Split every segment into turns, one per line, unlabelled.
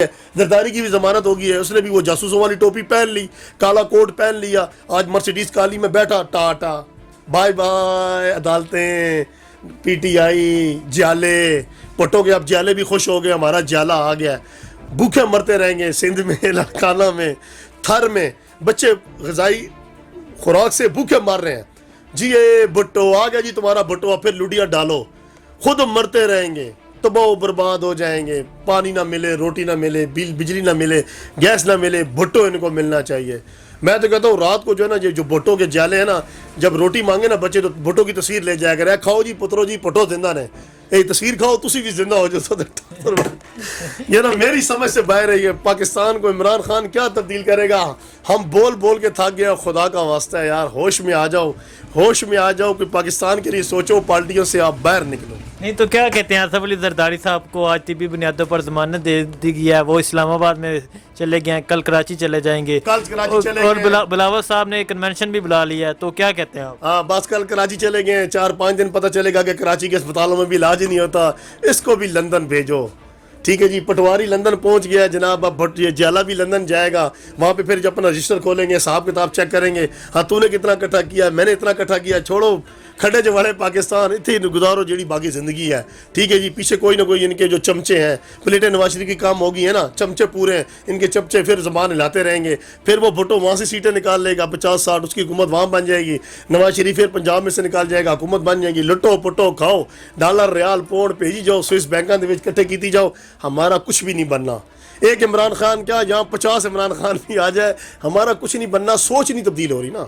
زرداری کی بھی ضمانت ہو گئی ہے، اس نے بھی وہ جاسوسوں والی ٹوپی پہن لی، کالا کوٹ پہن لیا، آج مرسیڈیز کالی میں بیٹھا، ٹاٹا بائے بائے عدالتیں، پی ٹی آئی، جیالے پٹو کے، اب جیالے بھی خوش ہو گئے، ہمارا جیالہ آ گیا ہے، بھوکے مرتے رہیں گے سندھ میں، لاڑکانہ میں، تھر میں، بچے غذائی خوراک سے بھوکے مر رہے ہیں جی، یہ بھٹو آ گیا جی تمہارا بھٹو، پھر لوٹیاں ڈالو، خود مرتے رہیں گے، تباہ و برباد ہو جائیں گے، پانی نہ ملے، روٹی نہ ملے، بجلی نہ ملے، گیس نہ ملے، بھٹو ان کو ملنا چاہیے۔ میں تو کہتا ہوں رات کو جو ہے نا جو بھٹو کے جالے ہیں نا، جب روٹی مانگے نا بچے تو بھٹو کی تصویر لے جایا کرے، کھاؤ جی پترو جی بھٹو زندہ نے، یہ تصویر کھاؤ تسی بھی زندہ ہو جو یہ نا میری سمجھ سے باہر ہے۔ یہ پاکستان کو عمران خان کیا تبدیل کرے گا؟ ہم بول بول کے تھک گیا، خدا کا واسطہ ہے یار، ہوش میں آ جاؤ، ہوش میں آ جاؤ، کہ پاکستان کے لیے سوچو، پارٹیوں سے آپ باہر نکلو۔
نہیں تو کیا کہتے ہیں آصف علی زرداری صاحب کو آج طبی بنیادوں پر ضمانت دے دی گئی ہے، وہ اسلام آباد میں چلے گئے ہیں، کل کراچی چلے جائیں گے،
کل کراچی چلے
اور
گئے،
بلاول صاحب نے کنونشن بھی بلا لیا ہے، تو کیا کہتے ہیں آپ؟
ہاں بس کل کراچی چلے گئے، 4-5 دن پتہ چلے گا کہ کراچی کے اسپتالوں میں بھی علاج ہی نہیں ہوتا، اس کو بھی لندن بھیجو۔ ٹھیک ہے جی، پٹواری لندن پہنچ گیا جناب، اب یہ جیالہ بھی لندن جائے گا، وہاں پہ پھر جب اپنا رجسٹر کھولیں گے، حساب کتاب چیک کریں گے، ہاں تو نے کتنا اکٹھا کیا، میں نے اتنا اکٹھا کیا، چھوڑو کھڑے جو والے پاکستان اتنے گزارو جیڑی باقی زندگی ہے۔ ٹھیک ہے جی، پیچھے کوئی نہ کوئی ان کے جو چمچے ہیں، پلیٹیں نواز شریف کی کام ہوگی ہے نا، چمچے پورے ہیں ان کے، چمچے پھر زبان ہلاتے رہیں گے، پھر وہ بھٹو وہاں سے سیٹیں نکال لے گا 50-60، اس کی حکومت وہاں بن جائے گی، نواز شریف پھر پنجاب میں سے نکال جائے گا، حکومت بن جائے گی، لٹو پٹو کھاؤ، ڈالر ریال پاؤنڈ بھیجی جاؤ، سوئس بینکاں دے وچ کٹھے کیتی جاؤ، ہمارا کچھ بھی نہیں بننا۔ ایک عمران خان کیا، یہاں 50 عمران خان بھی آ جائے، ہمارا کچھ نہیں بننا، سوچ نہیں تبدیل ہو رہی نا،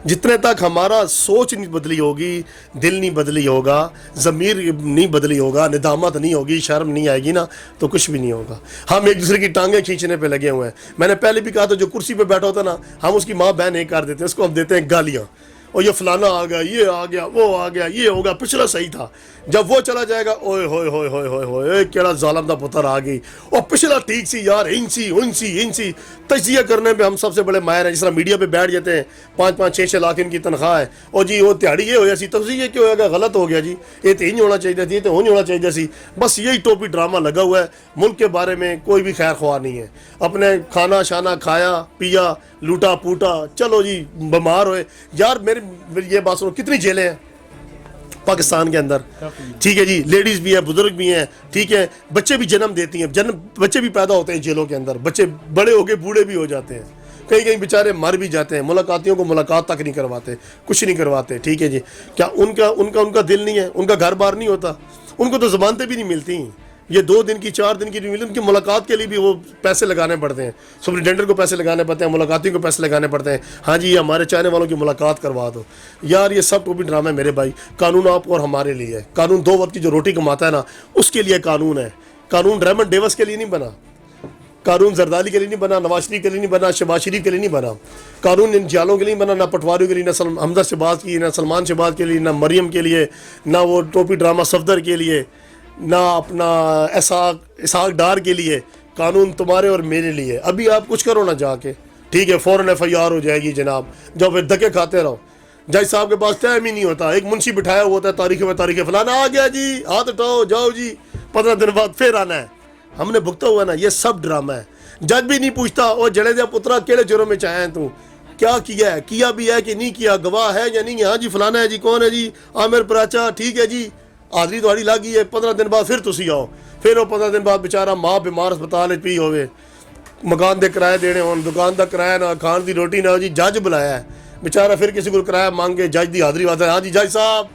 جتنے تک ہمارا سوچ نہیں بدلی ہوگی، دل نہیں بدلی ہوگا، ضمیر نہیں بدلی ہوگا، ندامت نہیں ہوگی، شرم نہیں آئے گی نا، تو کچھ بھی نہیں ہوگا۔ ہم ایک دوسرے کی ٹانگیں کھینچنے پہ لگے ہوئے ہیں۔ میں نے پہلے بھی کہا تھا جو کرسی پہ بیٹھا ہوتا نا، ہم اس کی ماں بہن ایک کر دیتے ہیں، اس کو ہم دیتے ہیں گالیاں، اور یہ فلانا آ گیا، یہ آ گیا، وہ آ گیا، یہ ہوگا، پچھلا صحیح تھا، جب وہ چلا جائے گا اوئے ہوئے ہوئے ہوئے ہوئے ہوئے کیڑا ظالم دا پتر آ گئی، اور پچھلا ٹھیک سی یار، انسی تجزیہ کرنے پہ ہم سب سے بڑے ماہر ہیں۔ جس طرح میڈیا پہ بیٹھ جاتے ہیں، 5-5 6 لاکھ ان کی تنخواہ ہے، اور جی وہ تہاڑی یہ ہویا سی، تجزیہ کیوں ہوئے گا، غلط ہو گیا جی، یہ تو نہیں ہونا چاہیے تھی، یہ تو نہیں ہونا چاہیے سی، بس یہی ٹوپی ڈرامہ لگا ہوا ہے۔ ملک کے بارے میں کوئی بھی خیر خواہ نہیں ہے، اپنے کھانا شانا کھایا پیا، لوٹا پوٹا، چلو جی بیمار ہوئے یار۔ میری یہ بات سنو، کتنی جیلیں ہیں پاکستان کے اندر؟ ٹھیک ہے جی، لیڈیز بھی ہیں، بزرگ بھی ہیں، ٹھیک ہے، بچے بھی جنم دیتی ہیں، بچے بھی پیدا ہوتے ہیں جیلوں کے اندر، بچے بڑے ہو کے بوڑھے بھی ہو جاتے ہیں، کہیں بیچارے مر بھی جاتے ہیں، ملاقاتیوں کو ملاقات تک نہیں کرواتے، کچھ نہیں کرواتے۔ ٹھیک ہے جی، کیا ان کا دل نہیں ہے؟ ان کا گھر بار نہیں ہوتا؟ ان کو تو ضمانتیں بھی نہیں ملتی، یہ 2 دن کی 4 دن کی نہیں ملتی، ان کی ملاقات کے لیے بھی وہ پیسے لگانے پڑتے ہیں، سپرنٹینڈنٹ کو پیسے لگانے پڑتے ہیں، ملاقاتیوں کو پیسے لگانے پڑتے ہیں، ہاں جی یہ ہمارے چاہنے والوں کی ملاقات کروا دو یار۔ یہ سب ٹوپی ڈرامہ ہے میرے بھائی۔ قانون آپ اور ہمارے لیے ہے، قانون 2 وقت کی جو روٹی کماتا ہے نا اس کے لیے قانون ہے۔ قانون ریمنڈ ڈیوس کے لیے نہیں بنا، قانون زرداری کے لیے نہیں بنا، نواز شریف کے لیے نہیں بنا، شہباز شریف کے لیے نہیں بنا، قانون ان جالوں کے لیے نہیں بنا، نہ پٹواریوں کے لیے، نہ حمزہ شہباز کی، نہ سلمان شہباز کے لیے، نہ مریم کے لیے، نہ وہ ٹوپی ڈرامہ صفدر کے لیے، نہ اپنا اسحاق ڈار کے لیے۔ قانون تمہارے اور میرے لیے۔ ابھی آپ کچھ کرو نا جا کے، ٹھیک ہے، فوراً FIR ہو جائے گی جناب، جب پھر دھکے کھاتے رہو۔ جج صاحب کے پاس ٹائم ہی نہیں ہوتا، ایک منشی بٹھایا ہوا ہوتا ہے، تاریخ فلانا آ گیا جی، ہاتھ اٹھاؤ جاؤ جی، 15 دن بعد پھر آنا ہے۔ ہم نے بھگتا ہوا نا، یہ سب ڈرامہ ہے۔ جج بھی نہیں پوچھتا اور جڑے دیا پترا کیڑے جرم میں چاہے ہیں تو کیا کیا ہے، کیا بھی ہے کہ نہیں کیا، گواہ ہے یا نہیں ہے، ہاں جی فلانا ہے جی، کون ہے جی، عامر پراچا، ٹھیک ہے جی، حاضری تھوڑی لگ گئی ہے، 15 دن بعد پھر تسی آؤ، پھر وہ 15 دن بعد بیچارہ ماں بیمار ہسپتال پی ہوئے، مکان دے کرایہ دینے ہون، دکان دا کرایہ نہ، کھان دی روٹی نہ، جی جج بلایا ہے بیچارہ، پھر کسی کو کرایہ مانگے، جج دی حاضری واتا ہے، ہاں جی جج صاحب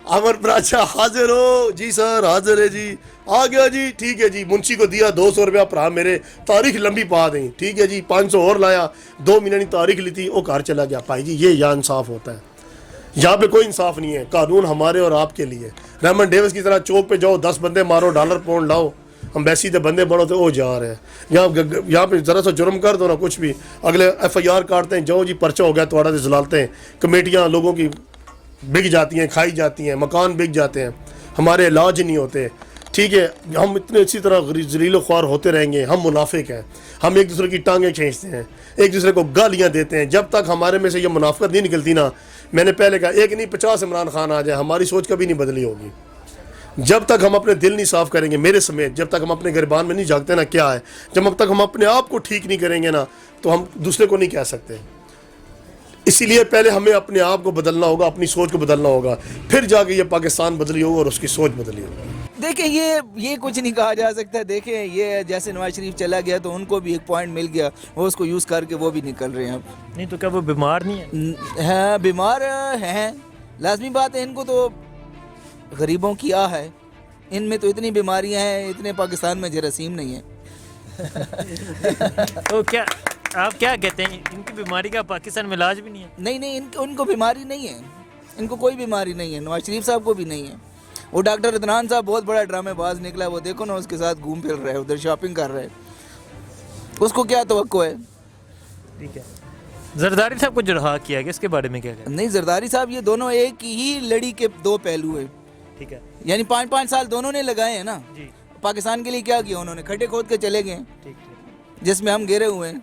عامر پراچا حاضر ہو جی، سر حاضر ہے جی، آ گیا جی، ٹھیک ہے جی، منشی کو دیا 200 روپیہ، پرا میرے تاریخ لمبی پا دیں، ٹھیک ہے جی، 500 اور لایا، 2 مہینے کی تاریخ لی تھی، وہ گھر چلا گیا۔ بھائی جی یہ یا انصاف ہوتا ہے؟ یہاں پہ کوئی انصاف نہیں ہے۔ قانون ہمارے اور آپ کے لیے۔ ریمنڈ ڈیوس کی طرح چوک پہ جاؤ، 10 بندے مارو، ڈالر پاؤنڈ لاؤ، امبیسی دے بندے بڑھو تو وہ جا رہے ہیں، یہاں پہ ذرا سا جرم کر دو نا، کچھ بھی اگلے FIR کاٹتے ہیں، جاؤ جی پرچہ ہو گیا تھوڑا سے زلالتے ہیں، کمیٹیاں لوگوں کی بک جاتی ہیں، کھائی جاتی ہیں، مکان بک جاتے ہیں، ہمارے علاج نہیں ہوتے۔ ٹھیک ہے، ہم اتنے اسی طرح ذلیل و خوار ہوتے رہیں گے، ہم منافق ہیں، ہم ایک دوسرے کی ٹانگیں کھینچتے ہیں، ایک دوسرے کو گالیاں دیتے ہیں، جب تک ہمارے میں سے یہ منافقت نہیں نکلتی نا، میں نے پہلے کہا ایک نہیں 50 عمران خان آ جائے، ہماری سوچ کبھی نہیں بدلی ہوگی۔ جب تک ہم اپنے دل نہیں صاف کریں گے، میرے سمیت، جب تک ہم اپنے گریبان میں نہیں جھانکتے نا کیا ہے، جب تک ہم اپنے آپ کو ٹھیک نہیں کریں گے نا، تو ہم دوسرے کو نہیں کہہ سکتے. اسی لیے پہلے ہمیں اپنے آپ کو بدلنا ہوگا، اپنی سوچ کو بدلنا ہوگا، پھر جا کے یہ پاکستان بدلی ہوگا اور اس کی سوچ بدلی ہوگی.
دیکھیں یہ کچھ نہیں کہا جا سکتا. دیکھیں یہ جیسے نواز شریف چلا گیا تو ان کو بھی ایک پوائنٹ مل گیا، وہ اس کو یوز کر کے وہ بھی نکل رہے ہیں. اب
نہیں تو کیا وہ بیمار نہیں ہے؟
ہاں بیمار ہیں، لازمی بات ہے. ان کو تو غریبوں کی آہ ہے، ان میں تو اتنی بیماریاں ہیں، اتنے پاکستان میں جراثیم نہیں ہیں.
تو کیا آپ کیا کہتے ہیں ان کی بیماری کا پاکستان میں علاج بھی نہیں ہے؟
نہیں ان کو بیماری نہیں ہے، ان کو کوئی بیماری نہیں ہے. نواز شریف صاحب کو بھی نہیں ہے. وہ ڈاکٹر عدنان صاحب بہت بڑا ڈرامے باز نکلا، وہ دیکھو نا اس کے ساتھ گھوم پھر رہے، ادھر شاپنگ کر رہے. اس کو کیا توقع ہے؟
ٹھیک ہے. زرداری صاحب کو جو رہا کیا گیا اس کے بارے میں کیا کہتے ہیں؟
نہیں، زرداری صاحب یہ دونوں ایک ہی لڑی کے دو پہلو ہیں.
ٹھیک ہے.
یعنی 5 سال دونوں نے لگائے ہیں نا.
جی.
پاکستان کے لیے کیا کیا انہوں نے؟ کھڈے کھود کے چلے گئے،
ٹھیک
جس میں ہم گھرے ہوئے ہیں.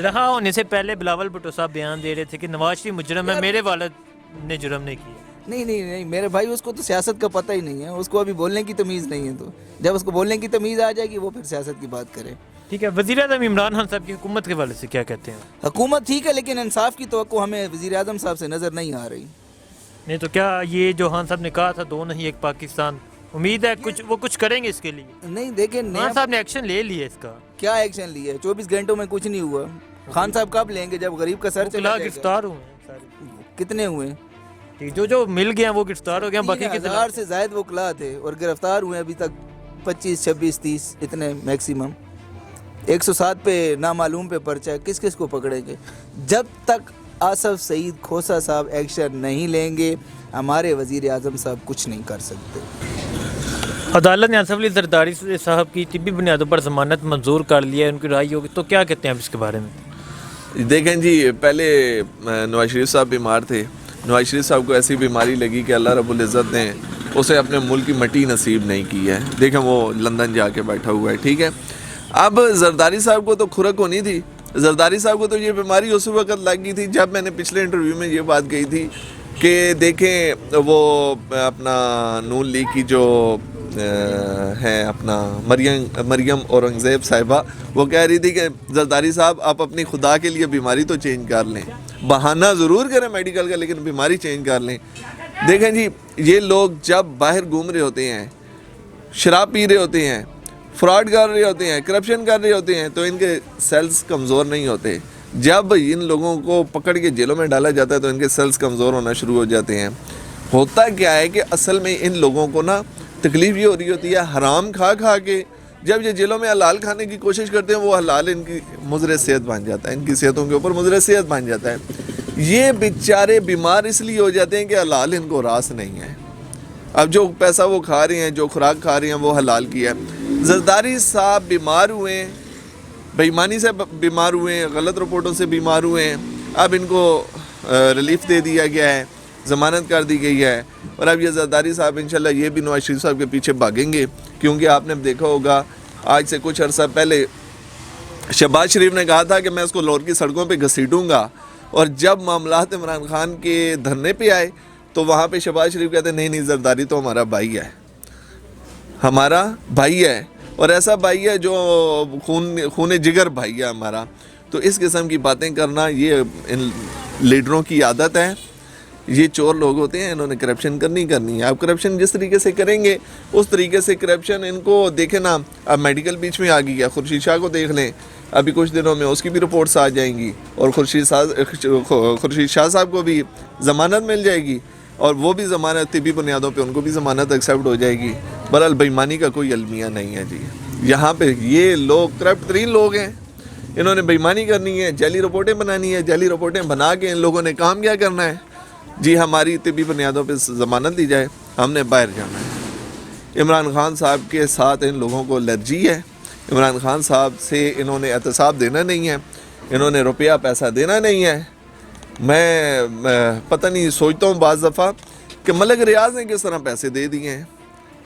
رہا ہونے سے پہلے بلاول بھٹو صاحب بیان دے رہے تھے کہ نواز شریف مجرم ہے، میرے والد نے جرم نہیں کیا.
نہیں میرے بھائی، اس کو تو سیاست کا پتہ ہی نہیں ہے، اس کو ابھی بولنے کی تمیز نہیں ہے. تو جب اس کو بولنے کی تمیز آ جائے گی وہ پھر سیاست کی بات کرے.
ٹھیک ہے. وزیر اعظم عمران خان صاحب کی حکومت کے حوالے سے کیا کہتے ہیں؟
حکومت ٹھیک ہے، لیکن انصاف کی توقع ہمیں وزیر اعظم صاحب سے نظر نہیں آ رہی.
نہیں تو کیا یہ جو خان صاحب نے کہا تھا دو نہیں ایک پاکستان، امید ہے وہ کچھ کریں گے اس کے لیے؟
نہیں دیکھیں،
خان صاحب نے ایکشن لے لیا اس کا.
کیا ایکشن لیا ہے؟ 24 گھنٹوں میں کچھ نہیں ہوا. خان صاحب کب لیں گے؟ جب غریب کا سر چلا جائے گا.
گرفتار ہوئے ہیں سارے.
کتنے ہوئے؟
جو مل گیا وہ گرفتار ہو گیا، باقی
3,000 سے زائد وکلاء تھے اور گرفتار ہوئے ابھی تک 25 26 30 اتنے میکسیمم. 107 پہ نامعلوم پہ پرچہ ہے. کس کو پکڑیں گے؟ جب تک آصف سعید کھوسا صاحب ایکشن نہیں لیں گے ہمارے وزیر اعظم صاحب کچھ نہیں کر سکتے.
عدالت نے آصف علی زرداری صاحب کی طبی بنیادوں پر ضمانت منظور کر لیا ہے، ان کی رہائی ہوگی، تو کیا کہتے ہیں آپ اس کے بارے میں؟
دیکھیں جی، پہلے نواز شریف صاحب بیمار تھے. نواز شریف صاحب کو ایسی بیماری لگی کہ اللہ رب العزت نے اسے اپنے ملک کی مٹی نصیب نہیں کی ہے. دیکھیں وہ لندن جا کے بیٹھا ہوا ہے. ٹھیک ہے. اب زرداری صاحب کو تو کھرک ہونی تھی. زرداری صاحب کو تو یہ بیماری اس وقت لگ گئی تھی جب میں نے پچھلے انٹرویو میں یہ بات کہی تھی کہ دیکھیں وہ اپنا نون لیگ کی جو ہے اپنا مریم اورنگزیب صاحبہ، وہ کہہ رہی تھی کہ زرداری صاحب آپ اپنی خدا کے لیے بیماری تو چینج کر لیں، بہانہ ضرور کریں میڈیکل کا لیکن بیماری چینج کر لیں. دیکھیں جی، یہ لوگ جب باہر گھوم رہے ہوتے ہیں، شراب پی رہے ہوتے ہیں، فراڈ کر رہے ہوتے ہیں، کرپشن کر رہے ہوتے ہیں، تو ان کے سیلز کمزور نہیں ہوتے. جب ان لوگوں کو پکڑ کے جیلوں میں ڈالا جاتا ہے تو ان کے سیلز کمزور ہونا شروع ہو جاتے ہیں. ہوتا کیا ہے کہ اصل میں ان لوگوں کو نا تکلیف یہ ہو رہی ہوتی ہے حرام کھا کے. جب یہ جیلوں میں حلال کھانے کی کوشش کرتے ہیں وہ حلال ان کی مضر صحت بن جاتا ہے، ان کی صحتوں کے اوپر مضر صحت بن جاتا ہے. یہ بیچارے بیمار اس لیے ہو جاتے ہیں کہ حلال ان کو راس نہیں ہے. اب جو پیسہ وہ کھا رہے ہیں، جو خوراک کھا رہے ہیں، وہ حلال کی ہے. زرداری صاحب بیمار ہوئے ہیں، بے ایمانی سے بیمار ہوئے ہیں، غلط رپورٹوں سے بیمار ہوئے ہیں. اب ان کو ریلیف دے دیا گیا ہے، ضمانت کر دی گئی ہے، اور اب یہ زرداری صاحب انشاءاللہ یہ بھی نواز شریف صاحب کے پیچھے بھاگیں گے. کیونکہ آپ نے دیکھا ہوگا آج سے کچھ عرصہ پہلے شہباز شریف نے کہا تھا کہ میں اس کو لاہور کی سڑکوں پہ گھسیٹوں گا، اور جب معاملات عمران خان کے دھرنے پہ آئے تو وہاں پہ شہباز شریف کہتے ہیں نہیں زرداری تو ہمارا بھائی ہے، ہمارا بھائی ہے، اور ایسا بھائی ہے جو خون جگر بھائی ہے ہمارا. تو اس قسم کی باتیں کرنا یہ ان لیڈروں کی عادت ہے. یہ چور لوگ ہوتے ہیں، انہوں نے کرپشن کرنی ہے. آپ کرپشن جس طریقے سے کریں گے اس طریقے سے کرپشن ان کو دیکھیں نا. اب میڈیکل بیچ میں آ گئی ہے، خورشید شاہ کو دیکھ لیں، ابھی کچھ دنوں میں اس کی بھی رپورٹس آ جائیں گی، اور خورشید شاہ صاحب کو بھی ضمانت مل جائے گی، اور وہ بھی ضمانت طبی بنیادوں پہ ان کو بھی ضمانت ایکسیپٹ ہو جائے گی. بہرحال بےایمانی کا کوئی المیہ نہیں ہے جی. یہاں پہ یہ لوگ کرپٹ ترین لوگ ہیں، انہوں نے بےایمانی کرنی ہے، جعلی رپورٹیں بنانی ہے. جعلی رپورٹیں بنا کے ان لوگوں نے کام کیا کرنا ہے جی؟ ہماری طبی بنیادوں پہ ضمانت دی جائے، ہم نے باہر جانا ہے. عمران خان صاحب کے ساتھ ان لوگوں کو الرجی ہے. عمران خان صاحب سے انہوں نے احتساب دینا نہیں ہے، انہوں نے روپیہ پیسہ دینا نہیں ہے. میں پتہ نہیں سوچتا ہوں بعض دفعہ کہ ملک ریاض نے کس طرح پیسے دے دیے ہیں.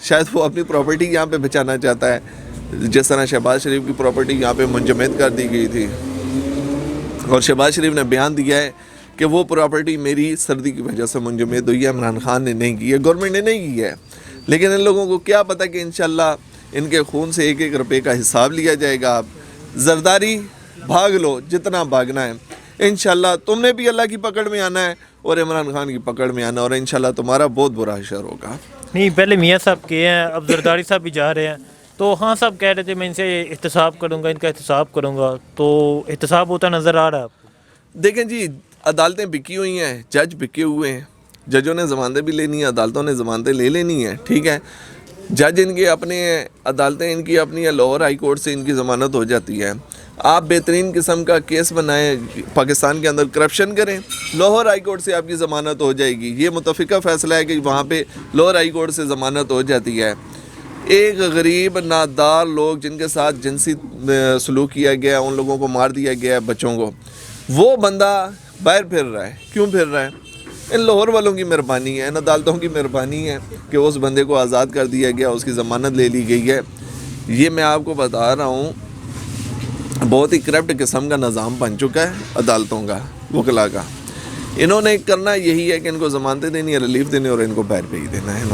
شاید وہ اپنی پراپرٹی یہاں پہ بچانا چاہتا ہے، جس طرح شہباز شریف کی پراپرٹی یہاں پہ منجمد کر دی گئی تھی، اور شہباز شریف نے بیان دیا ہے کہ وہ پراپرٹی میری سردی کی وجہ سے منجمد ہوئی ہے، عمران خان نے نہیں کی ہے، گورنمنٹ نے نہیں کی ہے. لیکن ان لوگوں کو کیا پتہ کہ انشاءاللہ ان کے خون سے 1-1 روپے کا حساب لیا جائے گا. آپ زرداری بھاگ لو جتنا بھاگنا ہے, انشاءاللہ تم نے بھی اللہ کی پکڑ میں آنا ہے اور عمران خان کی پکڑ میں آنا, اور انشاءاللہ تمہارا بہت برا حشر ہوگا.
نہیں, پہلے میاں صاحب کہے ہیں, اب زرداری صاحب بھی جا رہے ہیں, تو ہاں صاحب کہہ رہے تھے میں ان سے احتساب کروں گا, ان کا احتساب کروں گا, تو احتساب ہوتا نظر آ رہا ہے آپ کو؟
دیکھیں جی, عدالتیں بکی ہوئی ہیں, جج بکے ہوئے ہیں, ججوں نے ضمانتیں بھی لینی ہیں, عدالتوں نے ضمانتیں لے لینی ہیں, ٹھیک ہے. جج ان کے اپنے, عدالتیں ان کی اپنی, لاہور ہائی کورٹ سے ان کی ضمانت ہو جاتی ہے. آپ بہترین قسم کا کیس بنائیں, پاکستان کے اندر کرپشن کریں, لاہور ہائی کورٹ سے آپ کی ضمانت ہو جائے گی. یہ متفقہ فیصلہ ہے کہ وہاں پہ لاہور ہائی کورٹ سے ضمانت ہو جاتی ہے. ایک غریب نادار لوگ جن کے ساتھ جنسی سلوک کیا گیا, ان لوگوں کو مار دیا گیا ہے, بچوں کو, وہ بندہ باہر پھر رہا ہے. کیوں پھر رہا ہے؟ ان لاہور والوں کی مہربانی ہے, ان عدالتوں کی مہربانی ہے کہ اس بندے کو آزاد کر دیا گیا, اس کی ضمانت لے لی گئی ہے. یہ میں آپ کو بتا رہا ہوں, بہت ہی کرپٹ قسم کا نظام بن چکا ہے عدالتوں کا, وکلا کا. انہوں نے کرنا یہی ہے کہ ان کو ضمانتیں دینی ہے, ریلیف دینی, اور ان کو باہر بھیج دینا ہے.